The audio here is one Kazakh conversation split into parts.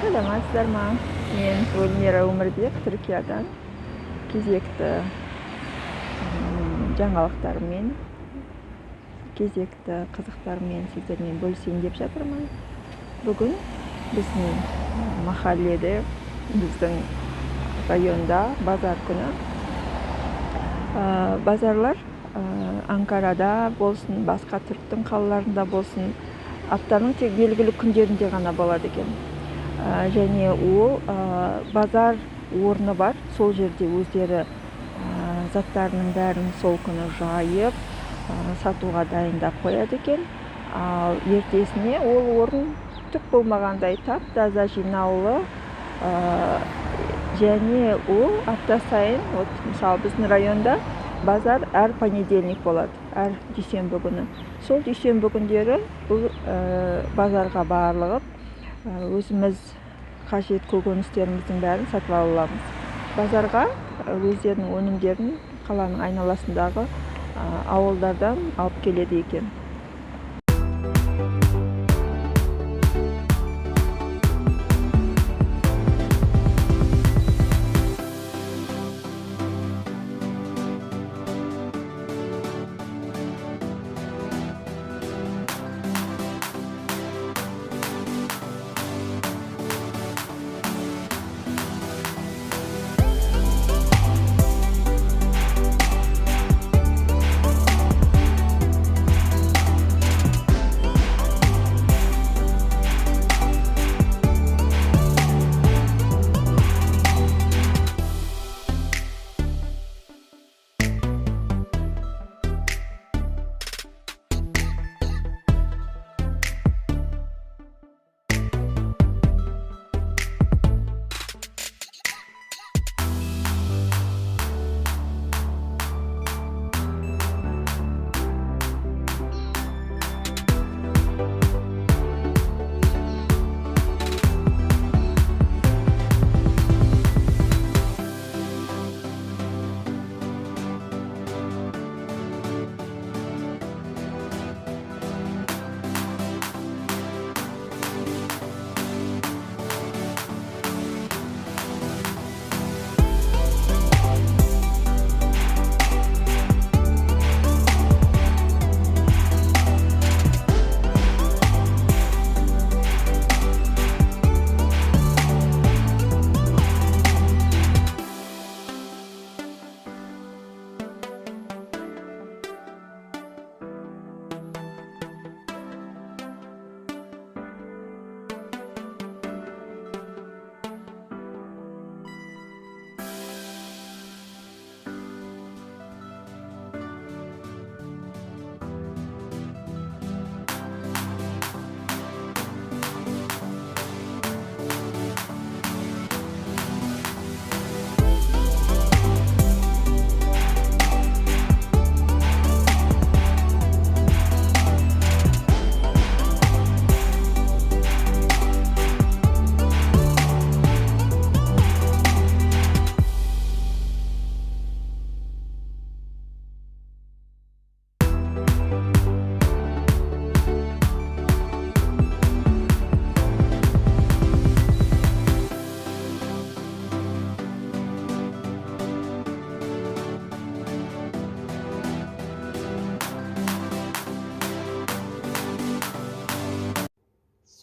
Саламатсыздар ма? Мен Гүлмира Өмірбек, Түркиядан кезекті жаңалықтармен, кезекті қызықтармен сіздермен бөлісейін деп жатырмын. Бүгін біздің махалледе, біздің районда базар күні. Базарлар Анкарада болсын, басқа түріктің қалаларында болсын, аптаның тек белгілі күндерінде ғана болады екен. Және ол базар орны бар, сол жерде өздері заттарының бәрін сол күні жайып, сатуға дайындап қояды екен. Ал ертесіне ол орын түк болмағандай тап-таза жинаулы, және ол апта сайын, мысалы біздің районда базар әр понедельник болады, әр дүйсенбі күні. Сол дүйсенбі күндері бұл базарға барлығып, өзіміз қажет көкөністеріміздің бәрін сатып аламыз. Базарға өздерінің өнімдерін қаланың айналасындағы ауылдардан алып келеді екен.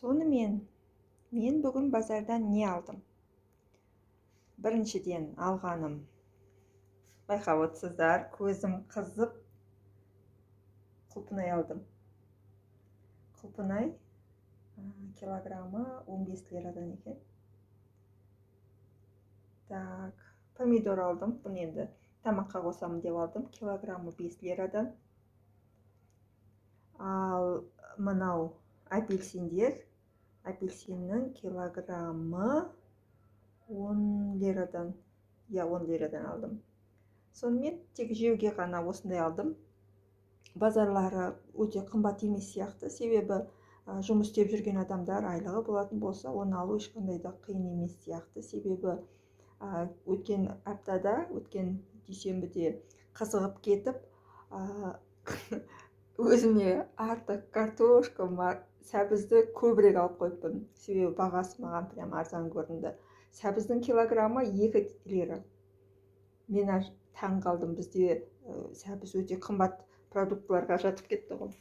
Сонымен, мен бүгін базардан не алдым? Біріншіден алғаным, байқап отырсыздар, көзім қызып, құлпынай алдым. Құлпынай килограммы 15 лирадан екен. Так, помидор алдым, бұны енді тамаққа қосамын деп алдым, килограммы 5 лирадан. Ал мынау апельсиндер, апельсиннің килограммы 10 лирадан, 10 лирадан алдым. Сонымен тек жеуге ғана осындай алдым. Базарлары өте қымбат емес сияқты, себебі жұмыс істеп жүрген адамдар айлығы болатын болса, оны алу ешқандай да қиын емес сияқты, себебі өткен аптада, өткен дүйсенбіде қызығып кетіп, өзіме артық картошка, сәбізді көбірек алып қойыппын, себебі бағасы маған прям арзан көрінді. Сәбіздің килограммы 2 лира. Мен таң қалдым, бізде сәбіз өте қымбат продуктыларға жатып кетті ғой.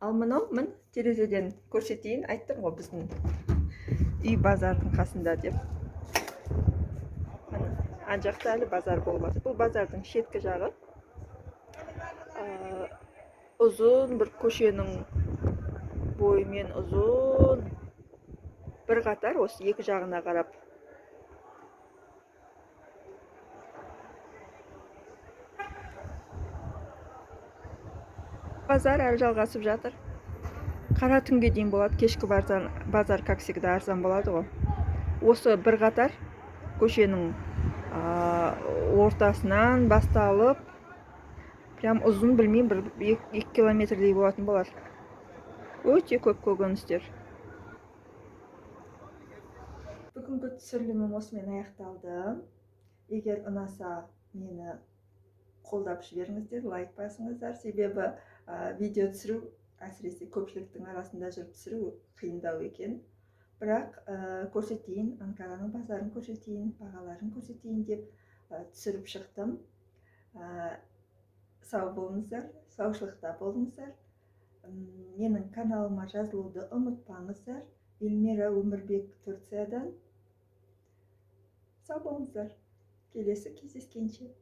Ал мынау, мін терезеден көрсетейін, айттым ғой біздің үй базардың қасында деп. Ана жақта әлі базар болып жатыр. Бұл базардың шеткі жағы. Ұзын бір көшенің бойымен ұзын бір қатар осы екі жағына қарап. Базар әлі жалғасып жатыр. Қара түнге дейін болады, кешкі базар как всегда арзан болады ғой. Осы бір қатар көшенің ортасынан басталып, прям ұзын, білмеймін, 1-2 километрдей болатын болар. Өте көп көкөністер. Бүгінгі түсірілімім осымен аяқталды. Егер ұнаса, мені қолдап жіберіңіздер, лайк басыңыздар, себебі видео түсіру, әсіресе көпшіліктің арасында жүріп түсіру қиындау екен. Бірақ көрсетейін, Анкараның базарын көрсетейін, бағаларын көрсетейін деп түсіріп шықтым. Сау болыңыздар, саушылықта болыңыздар. Менің каналыма жазылуды ұмытпаңыздар. Эльмира Өмірбек, Турциядан. Сау болыңыздар. Келесі кездескенше.